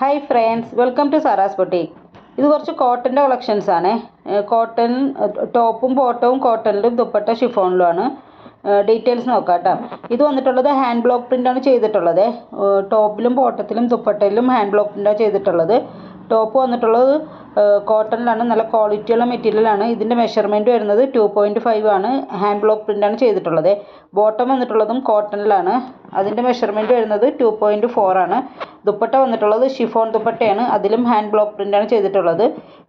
Hi friends, welcome to Sara's boutique. ഇത് കുറച്ച് കോട്ടൻ്റെ കളക്ഷൻസ് ആണ്. കോട്ടൺ ടോപ്പും ബോട്ടവും കോട്ടണിലും ദുപ്പട്ട ഷിഫോണിലുമാണ്. ഡീറ്റെയിൽസ് നോക്കാം കേട്ടോ. ഇത് വന്നിട്ടുള്ളത് ഹാൻഡ് ബ്ലോക്ക് പ്രിൻ്റാണ് ചെയ്തിട്ടുള്ളത്. ടോപ്പിലും ബോട്ടത്തിലും ദുപ്പട്ടയിലും ഹാൻഡ് ബ്ലോക്ക് പ്രിൻ്റാണ് ചെയ്തിട്ടുള്ളത്. ടോപ്പ് വന്നിട്ടുള്ളത് കോട്ടണിലാണ്, നല്ല ക്വാളിറ്റിയുള്ള മെറ്റീരിയലാണ്. ഇതിൻ്റെ മെഷർമെൻറ്റ് വരുന്നത് 2.5 ആണ്. ഹാൻഡ് ബ്ലോക്ക് പ്രിൻ്റാണ് ചെയ്തിട്ടുള്ളത്. ബോട്ടം വന്നിട്ടുള്ളതും കോട്ടണിലാണ്. അതിൻ്റെ മെഷർമെൻറ്റ് വരുന്നത് 2.4 ആണ്. ദുപ്പട്ട വന്നിട്ടുള്ളത് ഷിഫോൺ ദുപ്പട്ടയാണ്. അതിലും ഹാൻഡ് ബ്ലോക്ക് പ്രിൻ്റാണ് ചെയ്തിട്ടുള്ളത്.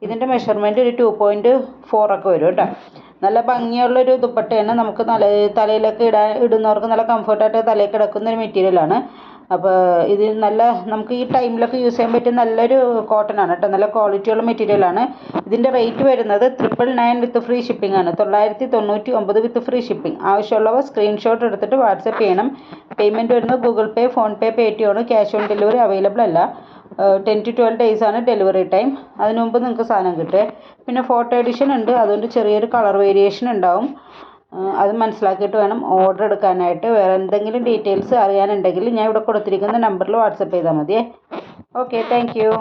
ഇതിൻ്റെ മെഷർമെൻറ്റ് ഒരു 2.4 ഒക്കെ വരും കേട്ടോ. നല്ല ഭംഗിയുള്ളൊരു ദുപ്പട്ടയാണ്. നമുക്ക് തലയിലൊക്കെ ഇടുന്നവർക്ക് നല്ല കംഫർട്ടായിട്ട് തലയിൽ കിടക്കുന്ന ഒരു മെറ്റീരിയലാണ്. അപ്പോൾ ഇത് നല്ല നമുക്ക് ഈ ടൈമിലൊക്കെ യൂസ് ചെയ്യാൻ പറ്റിയ നല്ലൊരു കോട്ടൺ ആണ് കേട്ടോ. നല്ല ക്വാളിറ്റിയുള്ള മെറ്റീരിയലാണ്. ഇതിൻ്റെ റേറ്റ് വരുന്നത് 999 വിത്ത് ഫ്രീ ഷിപ്പിംഗ് ആണ്. 999 വിത്ത് ഫ്രീ ഷിപ്പിംഗ്. ആവശ്യമുള്ളവർ സ്ക്രീൻഷോട്ട് എടുത്തിട്ട് വാട്സപ്പ് ചെയ്യണം. പേയ്മെൻറ്റ് വരുന്നത് ഗൂഗിൾ പേ, ഫോൺ പേ, പേടിഎം ആണ്. ക്യാഷ് ഓൺ ഡെലിവറി അവൈലബിൾ അല്ല. 10 to 12 days ആണ് ഡെലിവറി ടൈം. അതിനു മുമ്പ് നിങ്ങൾക്ക് സാധനം കിട്ടുക. പിന്നെ ഫോട്ടോ എഡിഷൻ ഉണ്ട്, അതുകൊണ്ട് ചെറിയൊരു കളർ വേരിയേഷൻ ഉണ്ടാവും. അത് മനസ്സിലാക്കിയിട്ട് വേണം ഓർഡർ എടുക്കാനായിട്ട്. വേറെ എന്തെങ്കിലും ഡീറ്റെയിൽസ് അറിയാനുണ്ടെങ്കിൽ ഞാൻ ഇവിടെ കൊടുത്തിരിക്കുന്ന നമ്പറിൽ വാട്സപ്പ് ചെയ്താൽ മതിയേ. Okay, thank you.